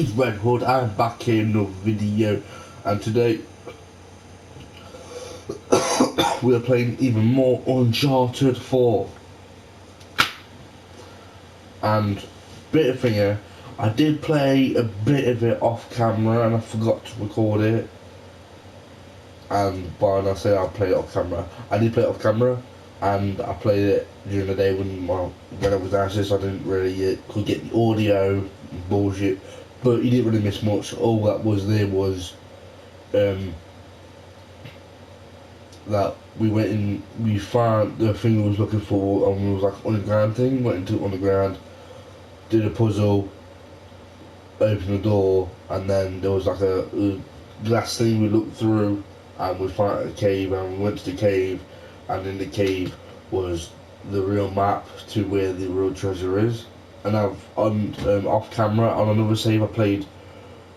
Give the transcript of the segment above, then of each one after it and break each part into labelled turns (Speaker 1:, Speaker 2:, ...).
Speaker 1: is Red Hood. I'm back here in another video, and today we are playing even more Uncharted 4. And bit of thing here, I did play a bit of it off camera and I forgot to record it. And by when I say I played it off camera, I did play it off camera, and I played it during the day when I was downstairs. So I didn't really could get the audio bullshit, but you didn't really miss much. All that was there was that we went in, we found the thing we was looking for, and it was like underground thing. Went into underground, did a puzzle, opened the door, and then there was like a glass thing we looked through, and we found a cave, and we went to the cave, and in the cave was the real map to where the real treasure is. And I've off camera on another save I played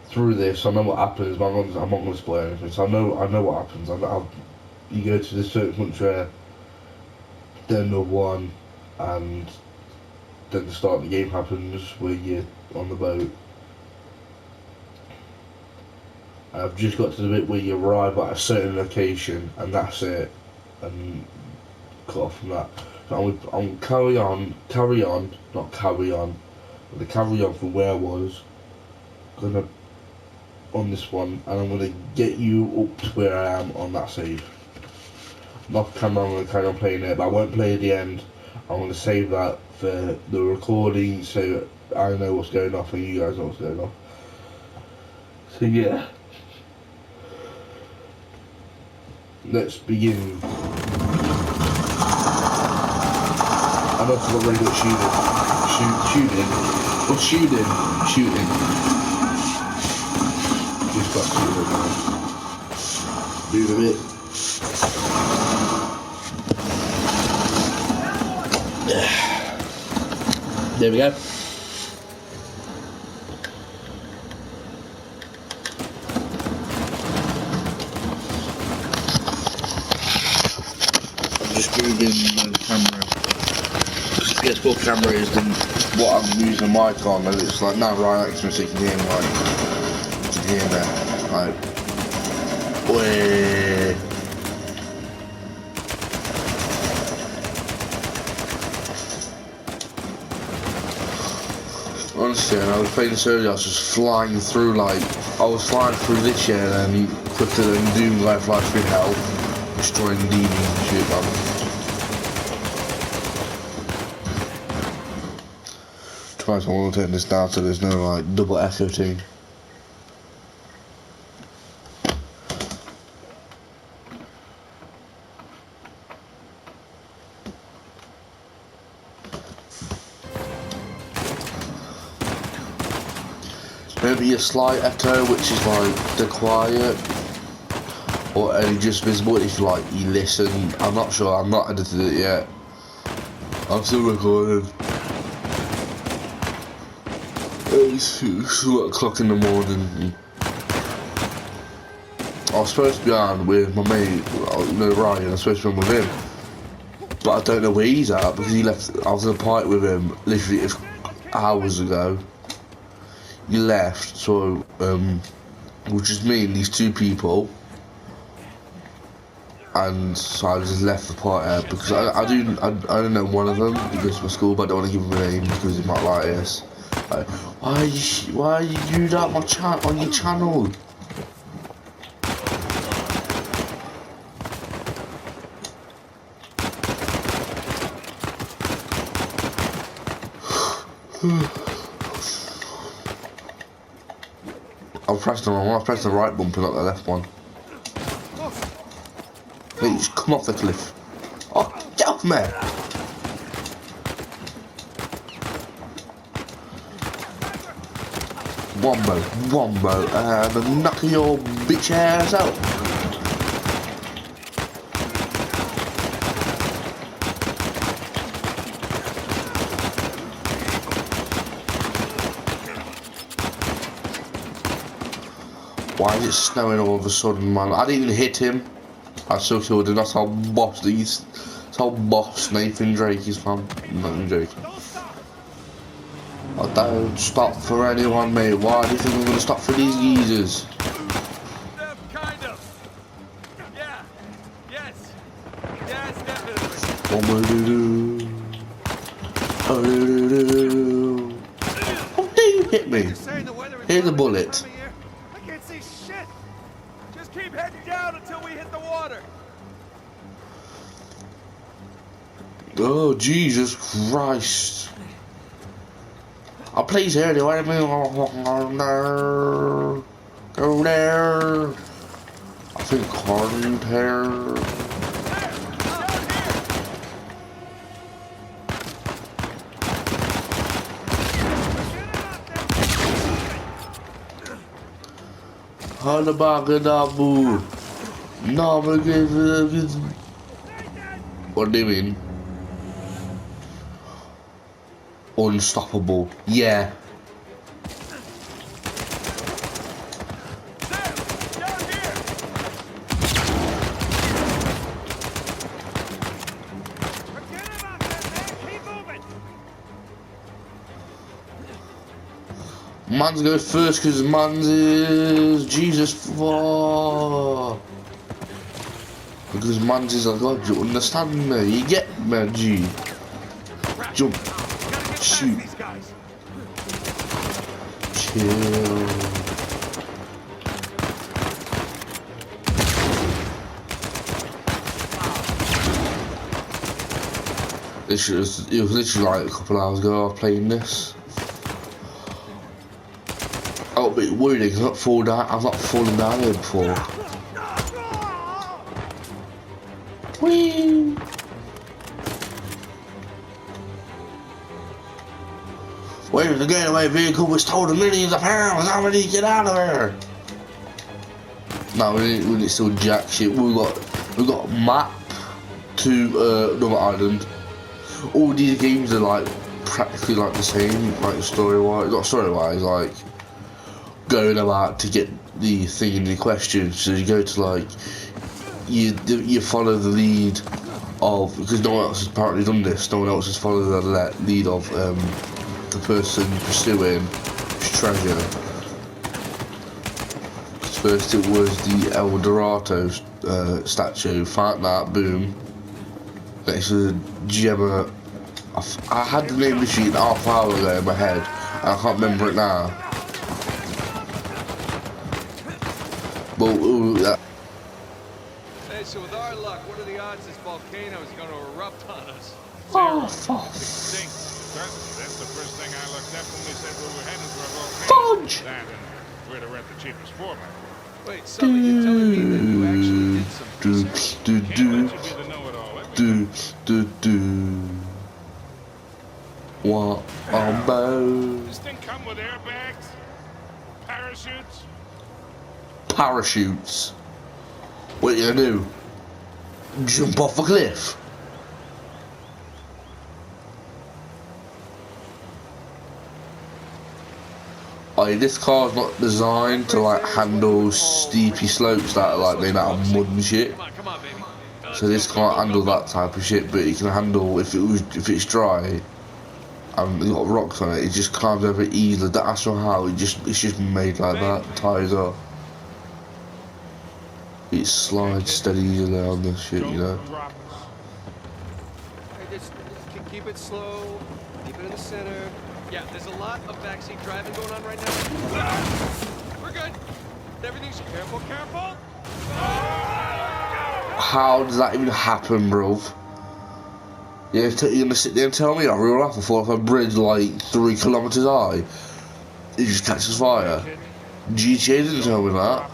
Speaker 1: through this. I know what happens, but I'm not going to spoil anything. So I know what happens. You go to this certain country, then another one, and then the start of the game happens where you're on the boat. I've just got to the bit where you arrive at a certain location, and that's it, and cut off from that. So I'm carry on from where I was on this one, and I'm gonna get you up to where I am on that save. Off camera, I'm gonna carry on playing it, but I won't play at the end. I'm gonna save that for the recording, so I know what's going on and you guys know what's going on. So yeah, let's begin. I know it's not very good shooting. What's shooting? Shooting. Just got shooting now. Move a bit. There we go. I'm just moving the camera. PS4 camera is what I'm using the mic on, and it's like now right next to me, so you can hear me, like, you can hear me, like, way. Honestly, when I was playing this earlier, I was just flying through, like, I was flying through this year, and then quicker than Doom, like, fly through hell, destroying demons and shit, man. I want to turn this down so there's no like double echo thing. Maybe a slight echo, which is like the quiet, or only just visible if like you listen. I'm not sure. I'm not edited it yet. I'm still recording. It's 2 o'clock in the morning. I was supposed to be on with my mate, Ryan. I was supposed to be on with him, but I don't know where he's at because he left. I was in a party with him literally hours ago. He left, so which is me and these 2 people, and so I just left the party because I don't know one of them. He goes to my school, but I don't want to give him a name because he might like this. Why you do that on your channel? I pressed the right bumper, not the left one. Hey, just come off the cliff. Oh, get off me! Wombo, and knock your bitch ass out. Why is it snowing all of a sudden, man? I didn't even hit him. I still killed him. That's how boss Nathan Drake is, fam. I'm not even joking. I don't stop for anyone, mate. Why do you think I'm gonna stop for these geezers?
Speaker 2: Kind of. Yeah. Yes. Yes, definitely.
Speaker 1: Oh you hit me. Here's a bullet.
Speaker 2: I can't see shit. Just keep heading down until we hit the water.
Speaker 1: Oh Jesus Christ! Oh please hear the way go there. I think Carden here. Halabagadabu. No, what do you mean? Unstoppable. Yeah. Mans goes first because Mans is Jesus. Fuck. Because Mans is a god, you understand me? You get me, G. Jump. Shoot. Chill. It was literally like a couple hours ago I was playing this. I got a bit worried because I've not fallen down here before. Whee! Where the getaway vehicle was told millions of pounds? How did he get out of there? No, we didn't steal jack shit. We got a map to another island. All these games are like practically like the same, like story-wise. Not story-wise, like going about to get the thing in the question. So you go to like you follow the lead of, because no one else has apparently done this. No one else has followed the lead of the person pursuing his treasure. First it was the El Dorado statue. Found that, boom. Next was Gemma. I had the name machine half an hour ago in my head, and I can't remember it now. But
Speaker 2: hey, so with our luck, what are the odds this volcano is going to erupt on us?
Speaker 1: oh, fuck.
Speaker 3: That's the first thing I looked up when we said we were heading for a volcano.
Speaker 1: Fudge!
Speaker 3: That and where to rent the cheapest format.
Speaker 2: Wait, so you're telling me that you actually did some research?
Speaker 3: Can't let you be the know-it-all.
Speaker 1: What about
Speaker 3: This thing come with airbags? Parachutes?
Speaker 1: parachutes? What are you gonna do? Jump off a cliff? This car's not designed to like handle steepy slopes that are like made out of mud and shit.
Speaker 2: Come on, baby.
Speaker 1: So this can't handle that type of shit, but it can handle if it's dry and it's got rocks on it. It just climbs over it easily. That's not how it's just made like that. Ties up. It slides steady easily on this shit, you know.
Speaker 2: Just keep it slow. Keep it in the center. Yeah, there's a lot of backseat driving going on right now. We're good. Everything's careful, careful.
Speaker 1: How does that even happen, bruv? You're gonna sit there and tell me I roll off and fall off a bridge like 3 kilometers high? It just catches fire. GTA didn't tell me that.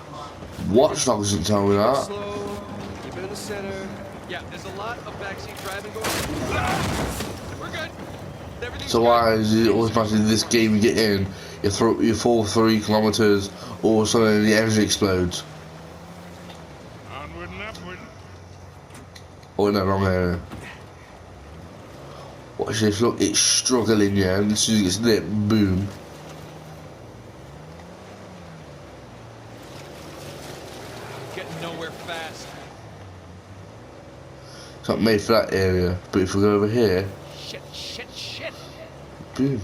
Speaker 1: Watch Dogs didn't tell me that.
Speaker 2: Slow. Keep it in the center. Yeah, there's a lot of backseat driving going on. We're good.
Speaker 1: So why is it automatically this game you get in, you fall 3 kilometers, or suddenly the engine explodes?
Speaker 3: Onward and upward.
Speaker 1: Oh no, wrong area. Watch this, look, it's struggling, yeah, and as soon as it gets lit, boom.
Speaker 2: Getting nowhere fast.
Speaker 1: It's not made for that area, but if we go over here,
Speaker 2: Shit.
Speaker 1: boom.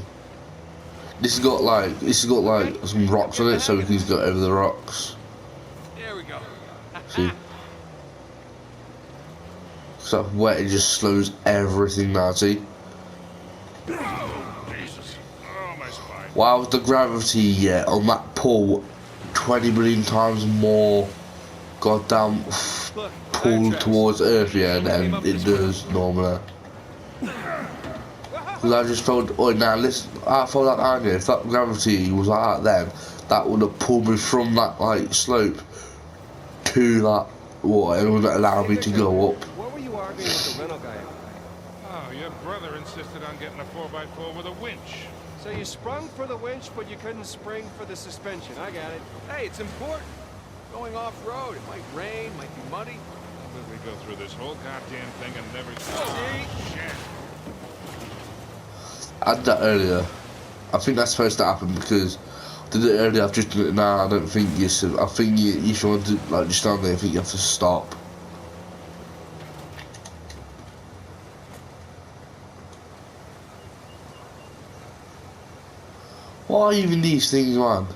Speaker 1: This has got like some rocks on it, so we can just go over the rocks.
Speaker 2: There we go.
Speaker 1: See? So wet, it just slows everything down. See?
Speaker 3: Jesus. Oh, my spine.
Speaker 1: Wow, the gravity on that pull 20 million times more goddamn
Speaker 2: Look,
Speaker 1: pull
Speaker 2: tracks.
Speaker 1: towards Earth than it does normally. Because I just felt, oh now listen, I felt like I knew if that gravity was like that then, that would have pulled me from that like slope to that water and would allow me to go up.
Speaker 2: What were you arguing with the rental guy about?
Speaker 3: Oh, your brother insisted on getting a 4x4 with a winch.
Speaker 2: So you sprung for the winch, but you couldn't spring for the suspension. I got it. Hey, it's important. Going off-road, it might rain, might be muddy.
Speaker 3: How did we go through this whole goddamn thing and never...
Speaker 2: See?
Speaker 3: Shit.
Speaker 1: I did that earlier. I think that's supposed to happen because I did it earlier. I've just done it now. I don't think you should. I think if you want to like just stand there, I think you have to stop. Why are even these things, man?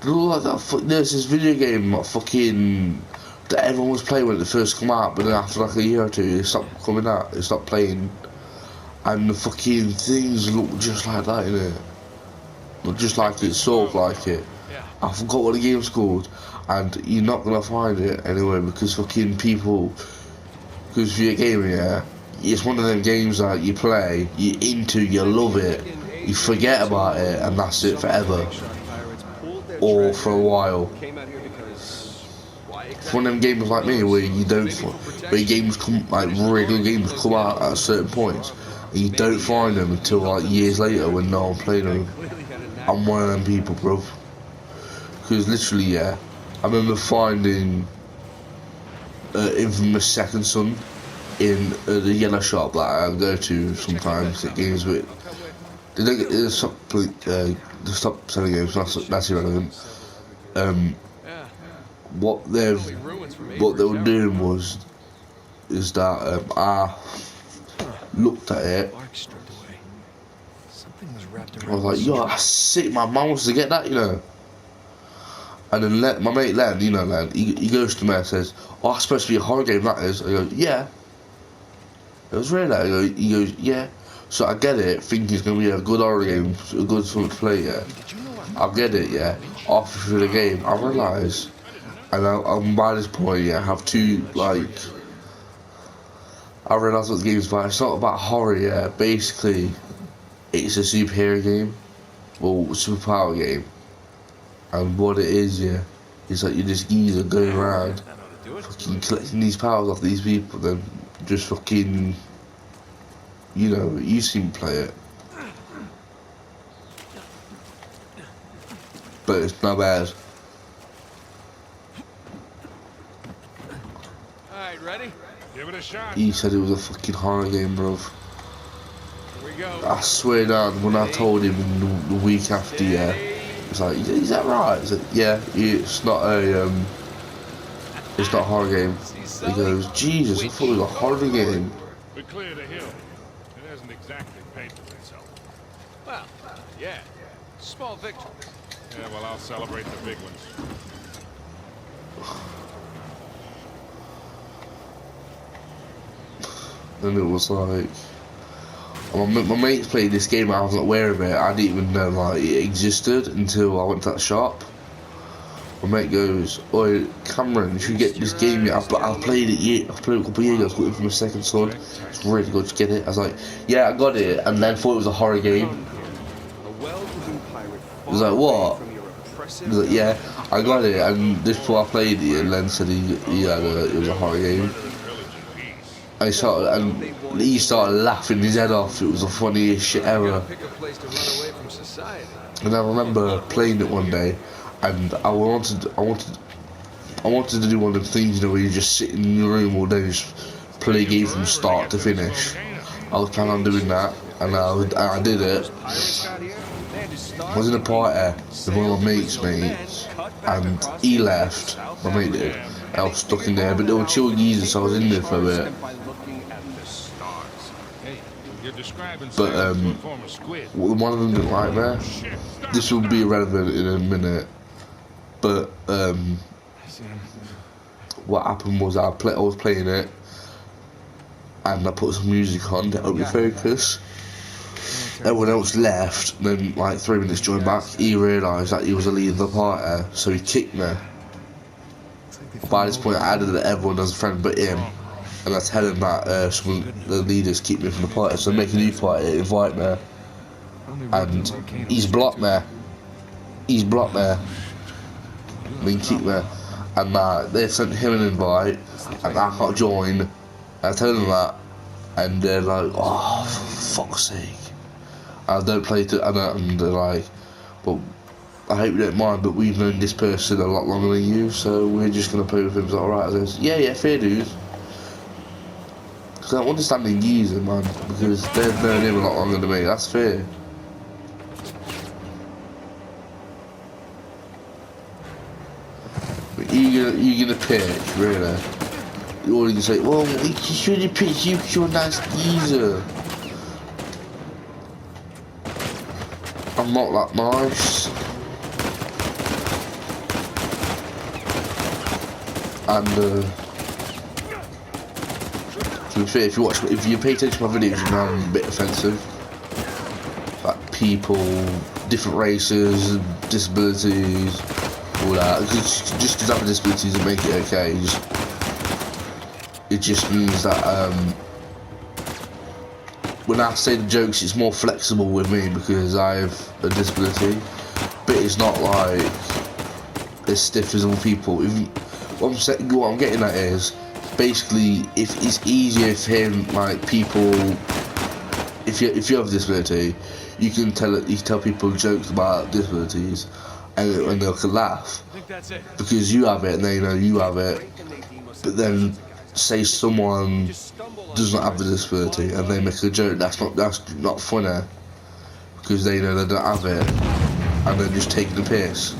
Speaker 1: They look like that. There's this video game, like fucking, that everyone was playing when it first come out, but then after like a year or two, it stopped coming out. It stopped playing, and the fucking things look just like that, innit? Look just like it, sort of like it.
Speaker 2: Yeah.
Speaker 1: I forgot what the game's called, and you're not gonna find it anyway because fucking people. Because if you're a gamer, yeah, it's one of them games that you play, you're into, you love it, you forget about it, and that's it forever. Or for a while. It's one of them games like me where you don't, where games come, like regular games come out at certain points, and you don't find them until like years later when no one playing them. I'm one of them people, bro. Because literally, yeah, I remember finding Infamous Second Son in the yellow shop that I go to sometimes at games with. They don't get they stop selling games. That's irrelevant. What they were doing is that I looked at it. I was like, yo, that's sick. My mum wants to get that, you know. And then my mate Len, you know Len, he goes to me and says, oh, that's supposed to be a horror game, that is. I go, yeah. It was really. He goes, yeah. So I get it, thinking it's going to be a good horror game, a good something to play, yeah. I get it, yeah. Halfway through the game, I realise, and I'm by this point, yeah, I have two, like, I realise what the game's about. It's not about horror, yeah. Basically, it's a superhero game, or superpower game. And what it is, yeah, is like you're this geezer going around fucking collecting these powers off these people, then just fucking, you know, you seem to play it. But it's not bad.
Speaker 2: Alright, ready?
Speaker 3: Give it a shot.
Speaker 1: He said it was a fucking horror game, bro.
Speaker 2: Here we go.
Speaker 1: I swear down, when I told him the week after, yeah, it's like, is that right? I said, yeah, it's not a horror game. He goes, Jesus, I thought it was a horror game.
Speaker 3: We cleared a hill. It hasn't exactly paid for itself.
Speaker 2: Well, yeah. Small victory.
Speaker 3: Yeah, well, I'll celebrate the big ones.
Speaker 1: And it was like, my mates played this game, I wasn't aware of it. I didn't even know like it existed until I went to that shop. My mate goes, oi Cameron, you should get this game. I played it a couple of years ago. I got it from a Second Son. It's really good, just get it. I was like, yeah, I got it, and then thought it was a horror game. He was like, what? He was like, yeah, I got it, and this before I played it, and then said it was a horror game. And he started laughing his head off. It was the funniest shit ever. And I remember playing it one day, and I wanted to do one of the things, you know, where you just sit in your room all day, just play a game from start to finish. I was planning on doing that, and I did it. I was in a party with one of my mates, and he left. My mate did. I was stuck in there, but they were chill geezers, so I was in there for a bit.
Speaker 3: You're describing
Speaker 1: But
Speaker 3: silence to a former squid.
Speaker 1: one of them didn't like me.
Speaker 3: Shit, stop.
Speaker 1: This will be irrelevant in a minute. But what happened was I was playing it, and I put some music on to help me focus. Everyone else left, then like 3 minutes joined back. He realised that he was the leader of the party, so he kicked me. By this point, I added everyone as a friend but him, and I tell him that some of the leaders keep me from the party, so make a new party, invite me, and he's blocked me. He's blocked me. And then kicked me, and they sent him an invite, and I can't join. I tell them that, and they're like, "Oh, for fuck's sake!" I don't play to, and they're like, "But I hope you don't mind, but we've known this person a lot longer than you, so we're just gonna play with him." It's like, alright, I says, yeah, fair dude. Because I don't understand the user, man, because they've known him a lot longer than me. That's fair. But you're gonna pick, really? Or you can say, well, he should have picked you because you're a nice geezer. I'm not that nice. And to be fair, if you pay attention to my videos, you know I'm a bit offensive. Like people, different races, disabilities, all that. Just because I have a disability doesn't make it okay. It just means that when I say the jokes, it's more flexible with me because I have a disability. But it's not like as stiff as other people. What I'm getting at is, basically, if it's easier for him, like people, if you have a disability, you can tell people jokes about disabilities, and they can laugh because you have it and they know you have it. But then, say someone does not have a disability and they make a joke that's not funny because they know they don't have it and they're just taking the piss.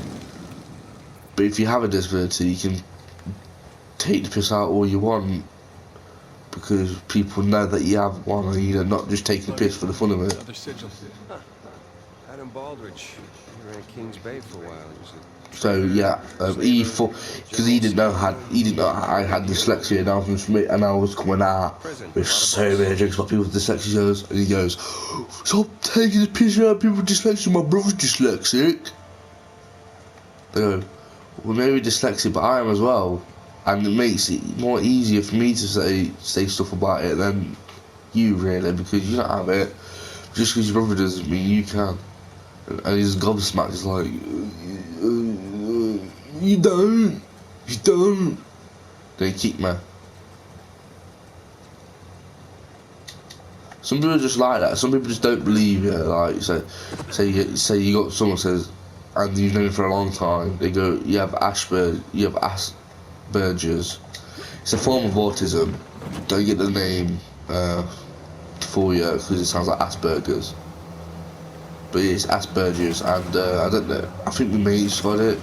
Speaker 1: But if you have a disability, you can take the piss out all you want because people know that you have one and you're not just taking the piss for the fun of it.
Speaker 2: Adam Baldridge, you were in Kings Bay for a while.
Speaker 1: So yeah, because he didn't know I had dyslexia and I was coming out with so many jokes about people with dyslexia, and he goes, "Stop taking the piss out of people with dyslexia. My brother's dyslexic." They go, "Well, maybe dyslexic, but I am as well." And it makes it more easier for me to say stuff about it than you, really, because you don't have it. Just because your brother doesn't mean you can. And he's gobsmacked. He's like, you don't. They kick me. Some people are just like that. Some people just don't believe it. Like, say you got someone says, and you've known him for a long time. They go, you have Asperger's. It's a form of autism. Don't get the name for you because it sounds like Asperger's. But it's Asperger's, and I don't know. I think the mate's got it.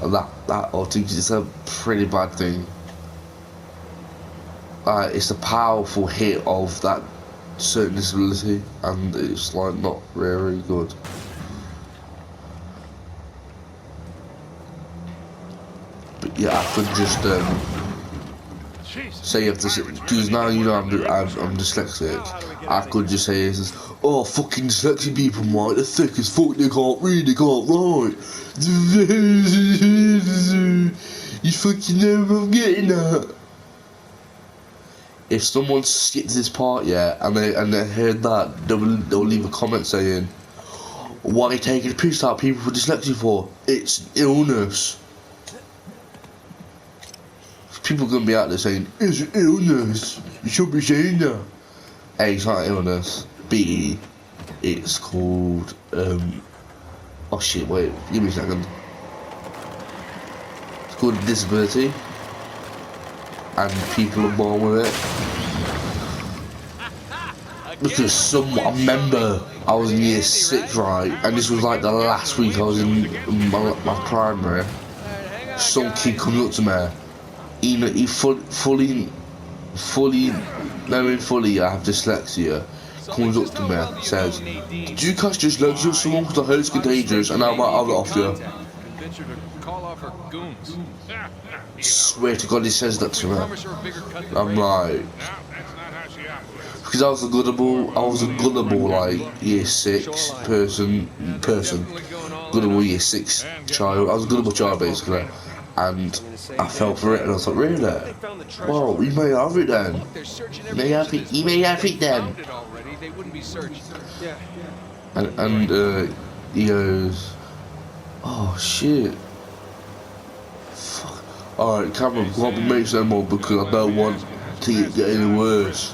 Speaker 1: And that I think it's a pretty bad thing. It's a powerful hit of that certain disability, and it's like not very good. But yeah, I could just say you have to, because now you know I'm dyslexic. I could just say this, oh, fucking dyslexic people, mate, they're thick as fuck, they can't read, they can't write. You fucking know what I'm getting at. If someone skipped this part, yeah, and they heard that, they'll leave a comment saying, what are you taking the piss out of people with dyslexia for? It's illness. People are going to be out there saying, it's an illness, you should be saying that. A, it's not illness. B, it's called, oh shit, wait, give me a second. It's called a disability. And people are born with it. Because I remember I was in year 6, right, and this was like the last week I was in my primary. Some kid comes up to me. He fully knowing fully I have dyslexia, comes up to me and says, "Did you catch this lecture of someone because I heard it's contagious and I might have it off you?"
Speaker 2: Convince her to call off her goons.
Speaker 1: Swear to God, he says that to me.
Speaker 2: Promise her a bigger cut than
Speaker 1: I'm
Speaker 2: Ray.
Speaker 1: like,
Speaker 3: No, that's not how she operates.
Speaker 1: because I was a gullible like year 6 person, gullible year 6 child. I was a gullible child basically, and I fell for it and I was like, really?
Speaker 2: They found the treasure.
Speaker 1: Well, you may have it then.
Speaker 2: They're searching
Speaker 1: You
Speaker 2: every
Speaker 1: may
Speaker 2: inch
Speaker 1: have
Speaker 2: of
Speaker 1: it.
Speaker 2: this
Speaker 1: You may
Speaker 2: place.
Speaker 1: have
Speaker 2: They
Speaker 1: it then.
Speaker 2: found it already. They wouldn't be searching. Yeah.
Speaker 1: And he goes, "Oh shit. Fuck. Alright, Cameron, go up and make some more because I don't want to get any worse.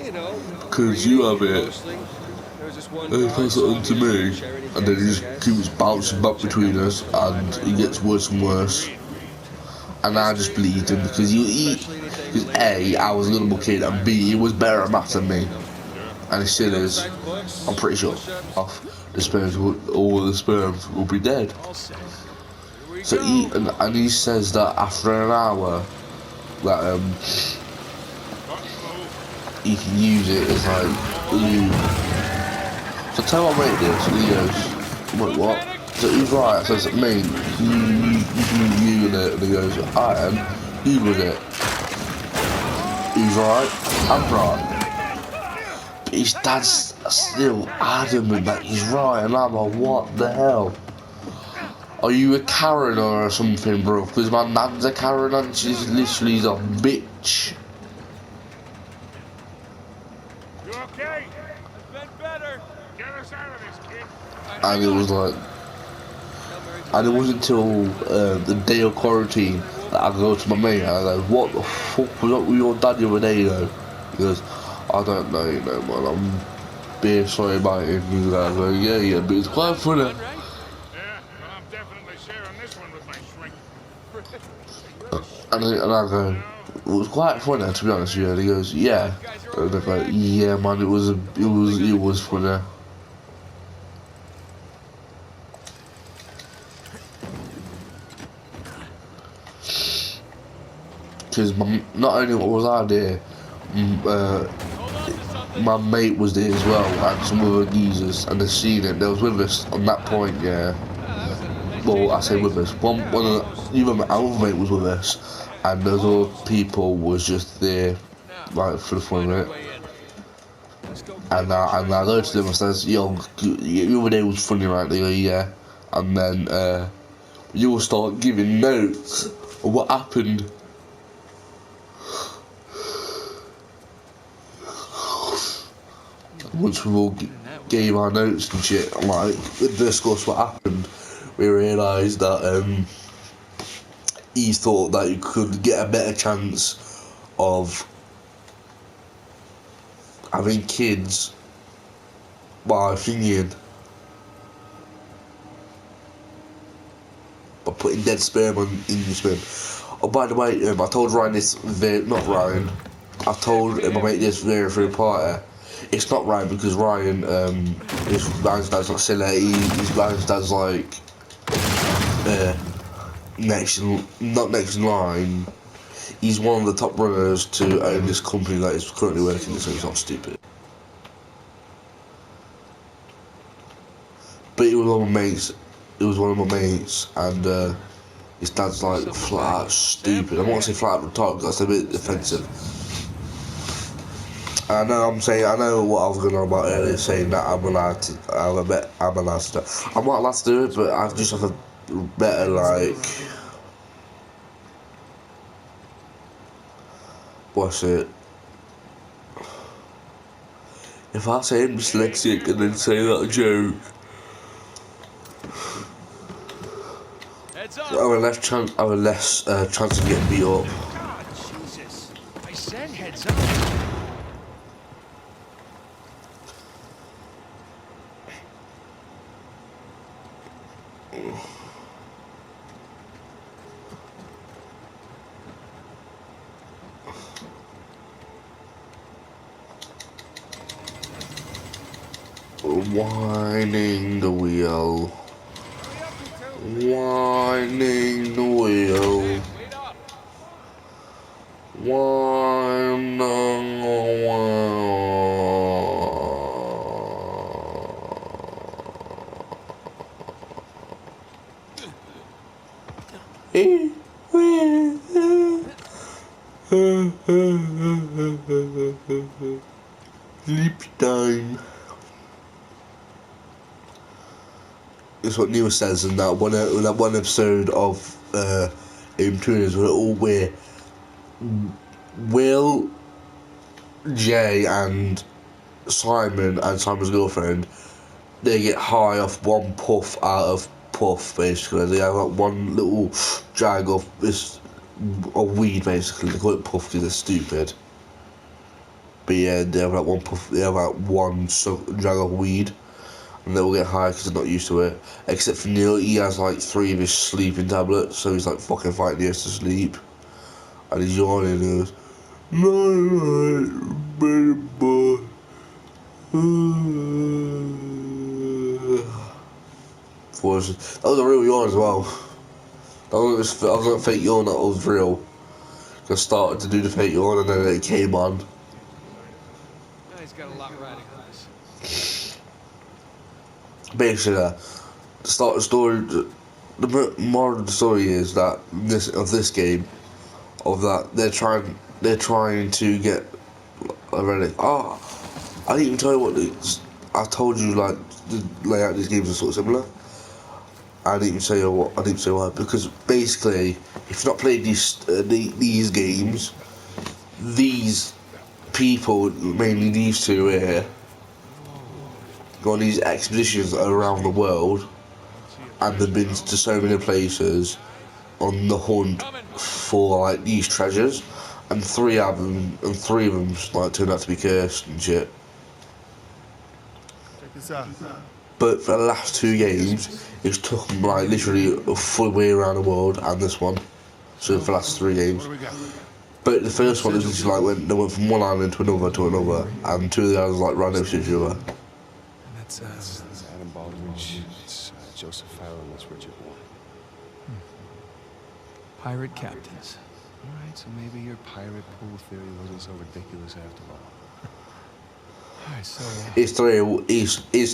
Speaker 2: You know.
Speaker 1: Because you have it."
Speaker 2: Mostly, there was this one
Speaker 1: And he
Speaker 2: guy
Speaker 1: passes it on to me, and then he just keeps bouncing back between us, and it gets worse and worse. And I just believed him because because A, I was a little kid, and B, he was better at maths than me, and he still is. I'm pretty sure. Half the sperms, all the sperms will be dead. So and he says that after an hour, that you can use it as like lube. So tell my mate this, and he goes, "Wait, what?" So he's right. I says, "Mate, you can use it," and he goes, "I am. You with it." He's right. I'm right. But his dad's still adamant that he's right, and I'm like, what the hell? Are you a Karen or something, bro? Because my nan's a Karen and she's literally a bitch.
Speaker 3: You okay?
Speaker 2: I've been better.
Speaker 3: Get us out of this, kid.
Speaker 1: And it was like, and it wasn't until the day of quarantine that I go to my mate and I go, "What the fuck was up with your dad the other day, though?" He goes, "I don't know, you know, man. I'm being sorry about it." And I go, yeah, but it's quite funny.
Speaker 3: Yeah, well, I'm definitely sharing this one with my shrink.
Speaker 1: And I go, "It was quite funny, to be honest with you." And he goes, "Yeah." And I go, "Yeah, man, it was funny." Because not only was I there, my mate was there as well, and some other geezers, and they seen it. They was with us on that point, yeah. Well, I say with us. Even my other mate was with us, and those other people was just there, like for the fun of it. And I go to them and says, "Yo, the other day was funny, right?" They go, "Yeah," and then you will start giving notes of what happened. Once we all gave our notes and shit, and like discussed what happened, we realised that he thought that you could get a better chance of having kids by putting dead sperm in your sperm. Oh, by the way, I told Ryan this, not Ryan, I told my mate this very through a party. It's not Ryan because Ryan's dad's not silly. Ryan's dad's like not next in line. He's one of the top runners to own this company that is currently working, so he's not stupid. But it was one of my mates. It was one of my mates, and his dad's like flat out stupid. I won't say flat out retarded because that's a bit offensive. I know what I was going on about earlier, saying that I'm allowed to do it. I'm not allowed to do it, but I just have a better, like, what's it? If I say I'm dyslexic and then say that joke, I have a less chance of getting beat up.
Speaker 2: God, Jesus. I said heads up.
Speaker 1: Winding the wheel. Winding the wheel. Winding the wheel. Sleep time. It's what Neil says in that one episode of Intruders where Will, Jay and Simon's girlfriend, they get high off one puff out of puff, basically. They have like one little drag of this of weed, basically. They call it puff because they're stupid. But yeah, they have like one puff, they have like one drag of weed, and they'll get high because they're not used to it. Except for Neil, he has like 3 of his sleeping tablets, so he's like fucking fighting the to sleep. And he's yawning and he goes, "Night, baby boy." That was a real yawn as well. That was not a fake yawn, that was real. I started to do the fake yawn and then it came on.
Speaker 2: He's got a lot riding on this.
Speaker 1: Basically, to start the story, the moral of the story is that this game, they're trying to get a relic. I didn't even tell you what I told you, like the layout of these games are sort of similar. I didn't even say why, because basically, if you've not played these games, these people, mainly these two here, go on these expeditions around the world, and they've been to so many places on the hunt for like these treasures, and three of them like turned out to be cursed and shit.
Speaker 4: Check this out.
Speaker 1: But for the last 2 games, it's took them like literally a full way around the world, and this one. So for the last 3 games. But the first one is literally like they went from one island to another, and 2 of the islands like right next to each other.
Speaker 5: And that's
Speaker 6: Adam Baldridge. It's Joseph Farrell and that's Richard Moore.
Speaker 5: pirate captains.
Speaker 6: All right, so maybe your pirate pool theory wasn't so ridiculous after all.
Speaker 5: All right, so
Speaker 1: It's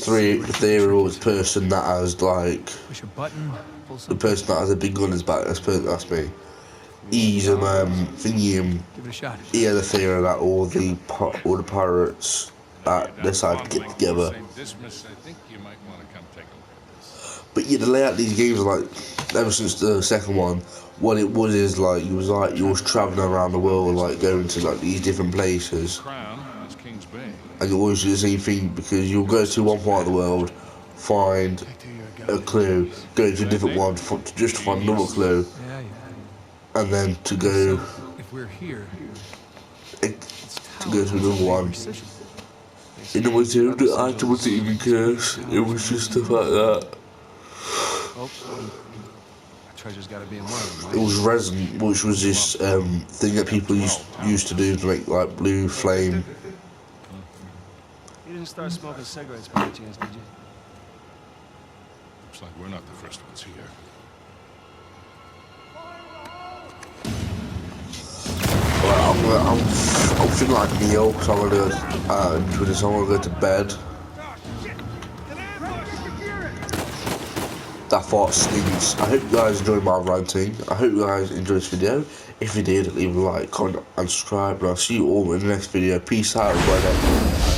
Speaker 1: three ethereal person that has like
Speaker 5: push a button, pull
Speaker 1: the
Speaker 5: something.
Speaker 1: person that has a big gun in his back. That's me. He's thingy.
Speaker 5: Give it a shot.
Speaker 1: He had a theory that all the pirates decide to get together.
Speaker 3: Dismiss, I think you might want to come take a look at this.
Speaker 1: But yeah, the layout of these games are like, ever since the second one, what it was is like you was traveling around the world, like going to like these different places,
Speaker 3: Crown is King's Bay.
Speaker 1: and you always do the same thing because you'll go to one part of the world, find a clue, go to a different one just to find another clue,
Speaker 5: Yeah.
Speaker 1: and then to go
Speaker 5: If we're here,
Speaker 1: to go to another one. In the way the item wasn't even cursed, it was just stuff like that.
Speaker 6: Oh, treasure's got to be in one of them,
Speaker 1: It
Speaker 6: right?
Speaker 1: was resin, which was this thing that people used to do to make like blue flame.
Speaker 6: You didn't start smoking cigarettes by any chance, did you?
Speaker 3: Looks like we're not the first ones here.
Speaker 1: Well, I'm feeling like Neo, so I'm gonna do this. I'm gonna go to bed. That fart stinks. I hope you guys enjoyed my ranting. I hope you guys enjoyed this video. If you did, leave a like, comment, and subscribe. And I'll see you all in the next video. Peace out, everybody.